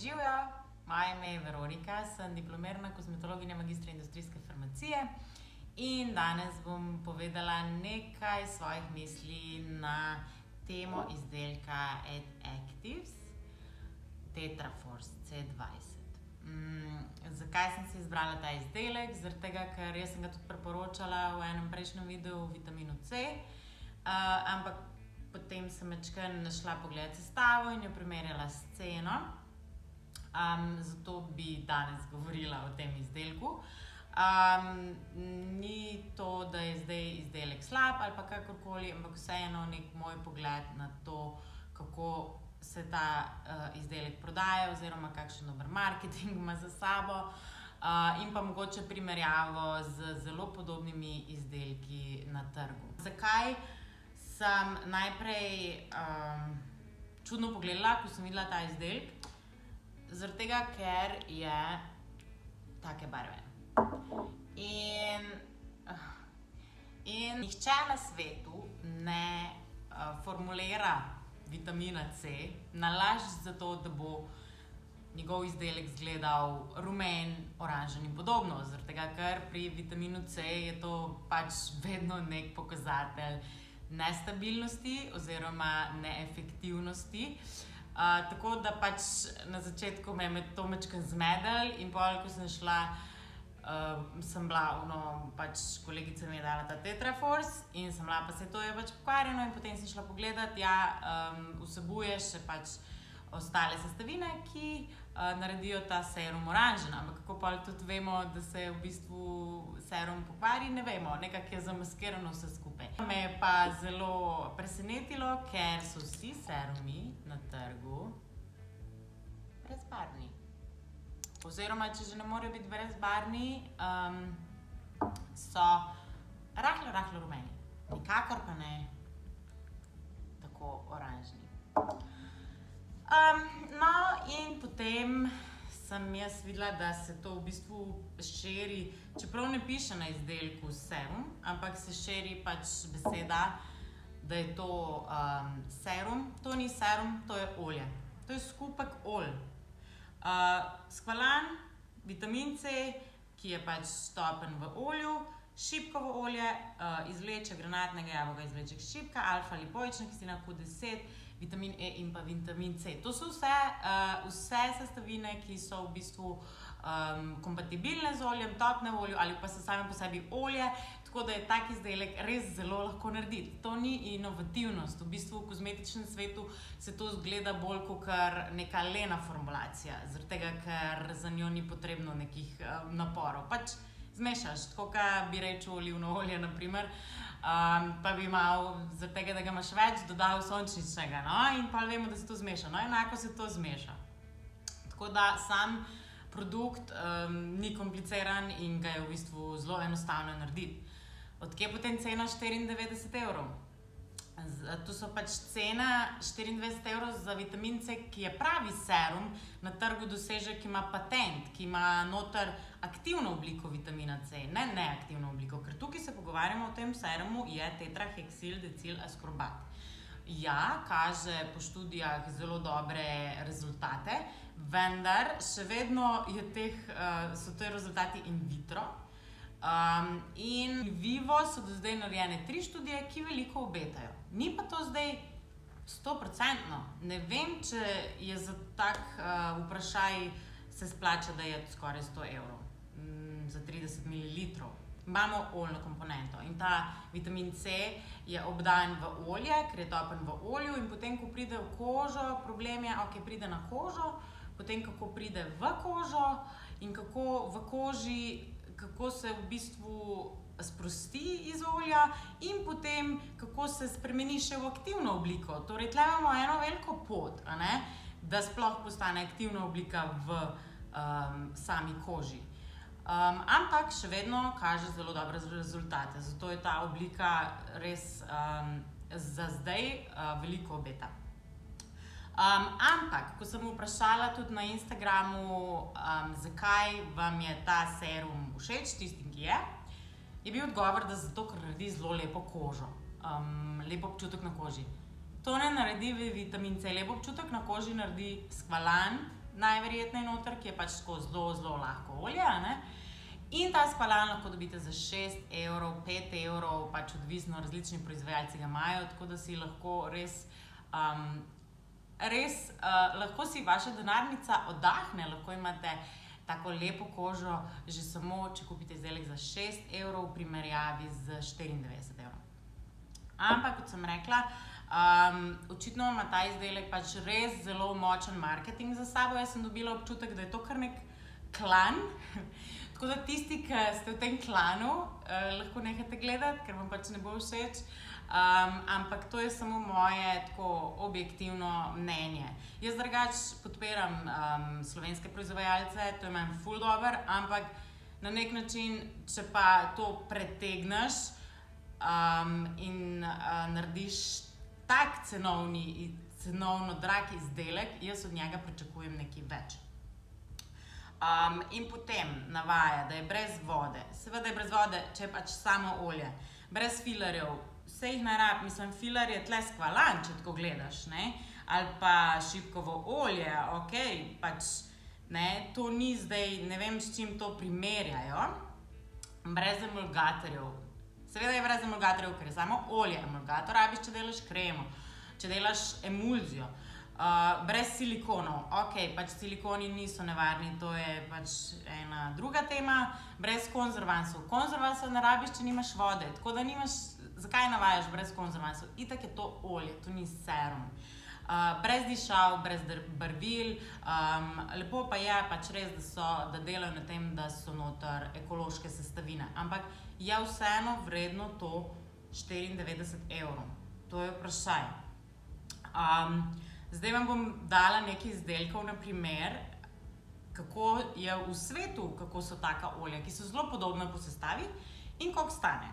Živjo, moje ime je Veronika, sem diplomirana kozmetologinja magistra industrijske farmacije in danes bom povedala nekaj svojih misli na temo izdelka AdActives Tetraforce C20. Zakaj sem si izbrala ta izdelek? Zaradi tega, ker jaz sem ga tudi priporočala v enem prejšnjem videu o vitaminu C, ampak potem sem večkrat našla pogled sestavo in jo primerjala s ceno. Zato bi danes govorila o tem izdelku. Ni to, da je zdaj izdelek slab ali pa kakorkoli, ampak vseeno nek moj pogled na to, kako se ta izdelek prodaja oziroma kakšen dober marketing ima za sabo, in pa mogoče primerjavo z zelo podobnimi izdelki na trgu. Zakaj sem najprej čudno pogledala, ko sem videla ta izdelek? Zaradi tega, ker je take barve. In nihče na svetu ne formulira vitamina C nalašč zato, da bo njegov izdelek izgledal rumen, oranžen in podobno. Zaradi tega, ker pri vitaminu C je to pač vedno nek pokazatelj nestabilnosti oziroma neefektivnosti. Tako da pač na začetku me je to majčkeno zmedlo in pol, ko sem šla, sem bila, pač kolegica mi je dala ta Tetraforce in sem bila, pa se to je pač pokvarjeno in potem sem šla pogledat, vsebuje še pač ostale sestavine, ki naredijo ta serum oranžen, ampak kako pa tudi vemo, da se v bistvu serum pokvari, ne vemo, nekako je zamaskirano vse skupaj. Me je pa zelo presenetilo, ker so vsi serumi na trgu brezbarvni. Oziroma, če že ne morejo biti brezbarvni, so rahlo rumeni. Nikakor pa ne tako oranžni. No, in potem sem jaz videla, da se to v bistvu širi, čeprav ne piše na izdelku serum, ampak se širi pač beseda, da je to serum. To ni serum, to je olje. To je skupek olj. Skvalan, vitamin C, ki je pač stopen v olju, šipkovo olje, izvleček granatnega jabolka, izvleček šipka, alfa-lipoična kislina Q10, vitamin E in pa vitamin C. To so vse sestavine, ki so v bistvu kompatibilne z oljem, topne v olju ali pa so same po sebi olje, tako da je tak izdelek res zelo lahko narediti. To ni inovativnost. V bistvu v kozmetičnem svetu se to zgleda bolj kakor neka lena formulacija, zaradi tega, ker za njo ni potrebno nekih naporov. Pač zmešaš, tako kot bi rekel olivno olje, na primer, pa bi malo, zaradi tega, da ga imaš več, dodal sončničnega, no, in pa vemo, da se to zmeša. No, enako se to zmeša. Tako da sam produkt ni kompliciran in ga je v bistvu zelo enostavno narediti. Od kje potem cena 94 evrov? To so pač cena 24 evrov za vitamin C, ki je pravi serum, na trgu doseže, ki ima patent, ki ima noter aktivno obliko vitamina C, ne neaktivno obliko, ker tukaj se pogovarjamo o tem serumu, je tetraheksildecylaskorbat. Ja, kaže po študijah zelo dobre rezultate, vendar še vedno so te rezultati in vitro. In vivo so do zdaj narejene 3 študije, ki veliko obetajo. Ni pa to zdaj 100%. Ne vem, če je za tak vprašaj se splača, da je skoraj 100 evrov za 30 ml. Imamo oljno komponento in ta vitamin C je obdan v olje, ker je topen v olju, in potem, ko pride v kožo, problem je, ok, pride na kožo, potem kako pride v kožo in kako v koži, kako se v bistvu sprosti iz olja in potem kako se spremeni še v aktivno obliko. Torej, tle imamo eno veliko pot, da sploh postane aktivna oblika v sami koži. Ampak še vedno kaže zelo dobre rezultate, zato je ta oblika res za zdaj veliko obeta. Ampak, ko sem vprašala tudi na Instagramu, zakaj vam je ta serum všeč, tistim, ki je bil odgovor, da zato, ker naredi zelo lepo kožo, lep občutek na koži. To ne naredi vitamin C, lep občutek na koži naredi skvalan, najverjetneje noter, ki je pač tako zelo, zelo lahko olje, ne. In ta skvalan lahko dobite za 6 evrov, 5 evrov, pač odvisno, različni proizvajalci ga imajo, tako da si lahko res, lahko si vaša denarnica oddahne, lahko imate tako lepo kožo, že samo, če kupite izdelek za 6 evrov v primerjavi z 94 evrov. Ampak, kot sem rekla, očitno ima ta izdelek pač res zelo močen marketing za sabo. Jaz sem dobila občutek, da je to kar nek klan. Tako da tisti, ki ste v tem klanu, lahko nehate gledati, ker vam pač ne bo všeč. Ampak to je samo moje tako objektivno mnenje. Jaz drugače podpiram slovenske proizvajalce, to je meni ful dober, ampak na nek način, če pa to pretegneš in narediš tak cenovno drag izdelek, jaz od njega pričakujem nekaj več. In potem navaja, da je brez vode. Seveda je brez vode, če je pač samo olje. Brez filerjev. Vse jih ne rabi, mislim, filer je tle skvalan, če tako gledaš, ne? Ali pa šipkovo olje, okej, pač, ne, to ni zdaj, ne vem, s čim to primerjajo. Brez emulgatorjev. Seveda je brez emulgatorjev, ker je samo olje. Emulgator rabiš, če delaš kremo, če delaš emulzijo. Brez silikonov. Okej, pač silikoni niso nevarni, to je pač ena druga tema. Brez konzervansov. Konzervansov ne rabiš, če nimaš vode. Tako da nimaš, zakaj navajaš brez konzervansov? Itak je to olje, to ni serum. Brez dišav, brez barvil. Lepo pa je pač res, da delajo na tem, da so noter ekološke sestavine. Ampak je vseeno vredno to 94 evrov. To je vprašaj. Zdaj vam bom dala nekaj izdelkov, na primer, kako je v svetu, kako so taka olja, ki so zelo podobna po sestavi in koliko stane.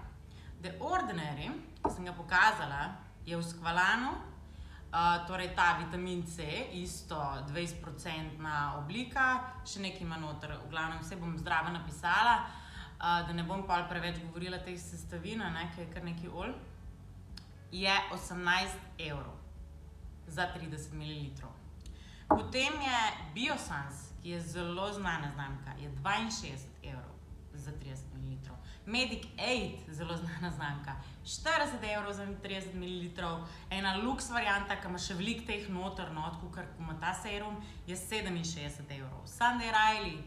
The Ordinary, ki sem ga pokazala, je v skvalanu, torej ta vitamin C, isto 20% oblika, še nekaj ima noter, v glavnem vse bom zdravo napisala, da ne bom pol preveč govorila teh sestavin, ker je kar nekaj olj, je 18 evrov. Za 30 ml. Potem je Biosans, ki je zelo znana znamka, je 62 evrov za 30 ml. Medic 8, zelo znana znamka, 40 evrov za 30 ml. Ena luks varianta, ki ima še veliko teh noter, kakor ima ta serum, je 67 evrov. Sunday Riley,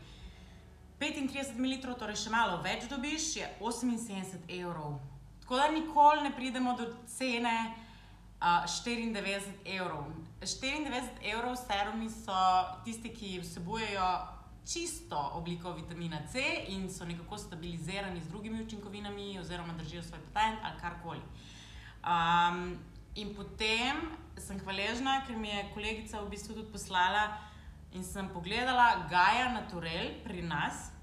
35 ml, torej še malo več dobiš, je 78 evrov. Tako da nikoli ne pridemo do cene 94 evrov. 94 evrov serumi so tisti, ki vsebujejo čisto obliko vitamina C in so nekako stabilizirani z drugimi učinkovinami oziroma držijo svoj patent ali karkoli. In potem sem hvaležna, ker mi je kolegica v bistvu tudi poslala in sem pogledala Gaia Naturel pri nas.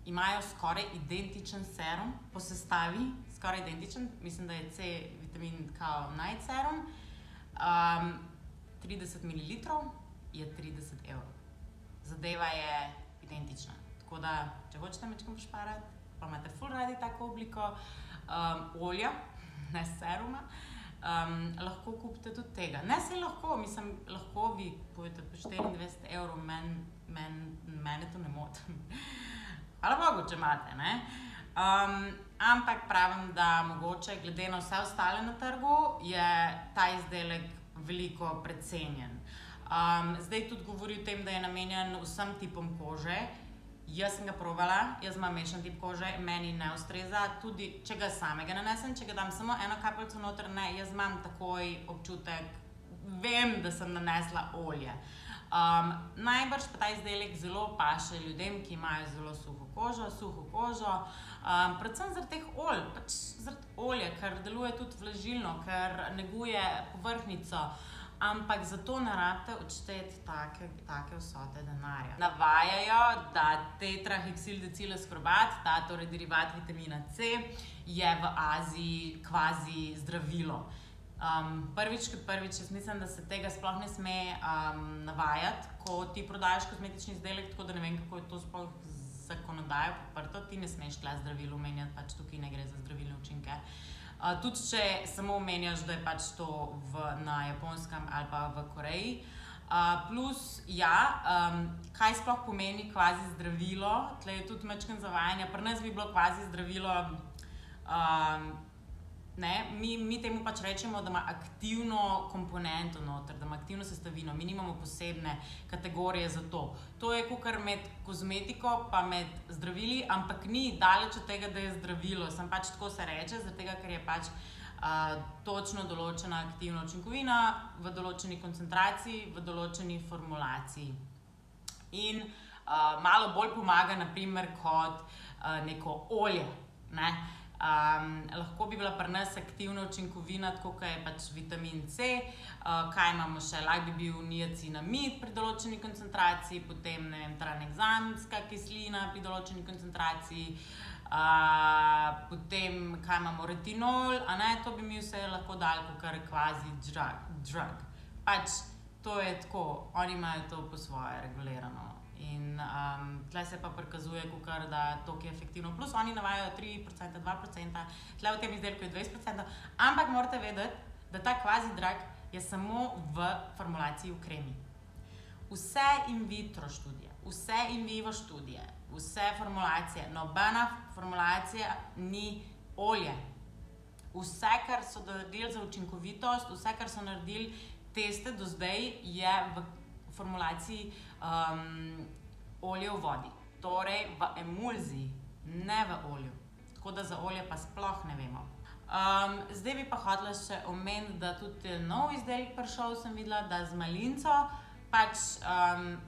Imajo skoraj identičen serum po sestavi, skoraj identičen, mislim, da je C vitamin kao night serum. 30 ml je 30 evrov. Zadeva je identična. Tako da, če hočete mečkam pošparati, pa imate ful radi tako obliko olja, ne seruma, lahko kupite tudi tega. Ne, saj lahko, mislim, lahko vi kupite po 94 evrov, mene to ne moti. Hvala Bogu, če imate, ne? Ampak pravim, da mogoče glede na vse ostale na trgu je ta izdelek veliko precenjen. Zdaj tudi govori o tem, da je namenjen vsem tipom kože. Jaz sem ga probala, jaz imam mešan tip kože, meni ne ustreza, tudi če ga samega nanesem, če ga dam samo eno kapljico noter, ne, jaz imam takoj občutek, vem, da sem nanesla olje. Najbrž pa ta izdelek zelo paše ljudem, ki imajo zelo suho kožo, predvsem zaradi teh olj, pač zaradi olja, ker deluje tudi vlažilno, ker neguje povrhnjico, ampak zato ne rabite odšteti take vsote denarja. Navajajo, da tetraheksildecileskorbat, ta torej derivat vitamina C, je v Aziji kvazi zdravilo. Prvič, jaz mislim, da se tega sploh ne sme navajati, ko ti prodajaš kozmetični izdelek, tako da ne vem, kako je to sploh zakonodajo podprto, ti ne smeš tla zdravilo omenjati, pač tukaj ne gre za zdravilne učinke. Tudi če samo omenjaš, da je pač to na Japonskem ali pa v Koreji, Plus, kaj sploh pomeni kvazi zdravilo, tle je tudi majčkeno zavajanja, pri nas bi bilo kvazi zdravilo, mi temu pač rečemo, da ima aktivno komponento noter, da ima aktivno sestavino, mi nimamo posebne kategorije za to. To je kakor med kozmetiko pa med zdravili, ampak ni daleč od tega, da je zdravilo, samo pač tako se reče, zaradi tega, ker je pač točno določena aktivna učinkovina v določeni koncentraciji, v določeni formulaciji. In malo bolj pomaga, na primer, kot neko olje, ne. Lahko bi bila pri nas aktivna učinkovina, tako kot je pač vitamin C, kaj imamo še, lahko bi bil niacinamid pri določeni koncentraciji, potem, ne vem, traneksamska kislina pri določeni koncentraciji, potem, kaj imamo, retinol, to bi mi vse lahko dali kakor kvazi drug. Pač, to je tako, oni imajo to po svoje regulirano. In tle se pa prikazuje kakor, da toliko je efektivno. Plus oni navajajo 3%, 2%, tle v tem izdelku je 20%, ampak morate vedeti, da ta kvazi drug je samo v formulaciji v kremi. Vse in vitro študije, vse in vivo študije, vse formulacije, nobena formulacija ni olje. Vse, kar so naredili za učinkovitost, vse, kar so naredili teste do zdaj, je v formulaciji olje v vodi. Torej v emulziji, ne v olju. Tako da za olje pa sploh ne vemo. Zdaj bi pa hotela še omeniti, da tudi je nov izdelek prišel, sem videla, da z malinco, pač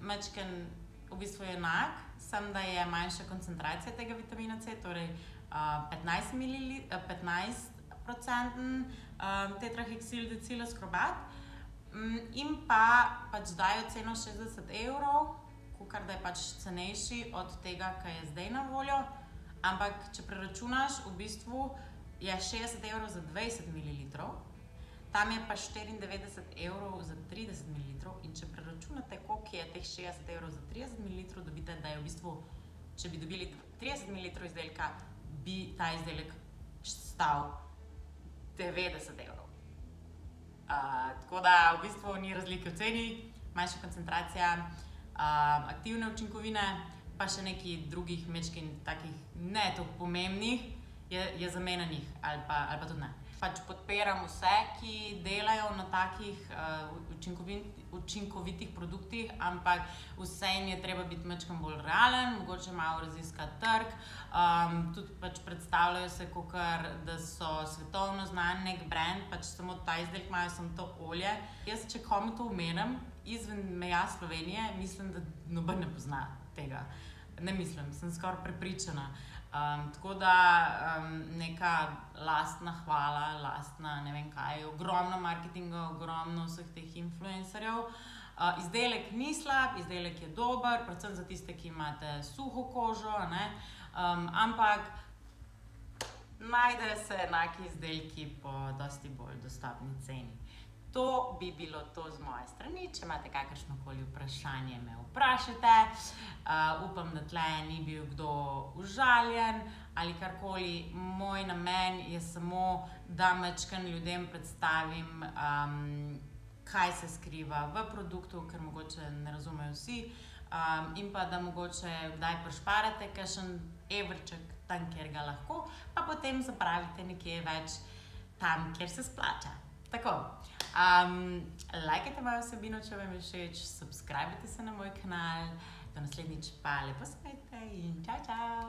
majčkeno v bistvu je enak, samo da je manjša koncentracija tega vitamina C, torej 15% tetraheksildecileskrobat. In pa pač dajo ceno 60 €, kakor da je pač cenejši od tega, kaj je zdaj na voljo. Ampak, če preračunaš, v bistvu je 60 € za 20 ml, tam je pa 94 € za 30 ml. In če preračunate, koliko je teh 60 € za 30 ml, dobite, da je v bistvu, če bi dobili 30 ml izdelka, bi ta izdelek stal 90 €. Tako da v bistvu ni razlike v ceni, manjša koncentracija, aktivne učinkovine, pa še nekaj drugih majčkeno takih ne toliko pomembnih je zamenjanih ali pa tudi ne. Pač podpiram vse, ki delajo na takih učinkovitih produktih, ampak vseeno je treba biti majčkeno bolj realen, mogoče malo raziskati trg, tudi pač predstavljajo se kakor, da so svetovno znan nek brand, pač samo ta izdelek imajo, samo to olje. Jaz, če komu to omenim, izven meja Slovenije, mislim, da noben ne pozna tega. Ne mislim, sem skoraj prepričana. Tako da neka lastna hvala, lastna ne vem kaj, ogromno marketinga, ogromno vseh teh influencerjev. Izdelek ni slab, izdelek je dober, predvsem za tiste, ki imate suho kožo, ampak najdejo se enaki izdelki po dosti bolj dostopni ceni. To bi bilo to z moje strani, če imate kakršnokoli vprašanje, me vprašajte. Upam, da tle ni bil kdo užaljen ali karkoli. Moj namen je samo, da majčkeno ljudem predstavim, kaj se skriva v produktu, ker mogoče ne razumejo vsi, in pa da mogoče kdaj prišparate kakšen evrček tam, kjer ga lahko, pa potem zapravite nekje več tam, kjer se splača. Tako, lajkajte mojo vsebino, če vam je všeč, subscribajte se na moj kanal, do naslednjič pa lepo spajte in čau, čau!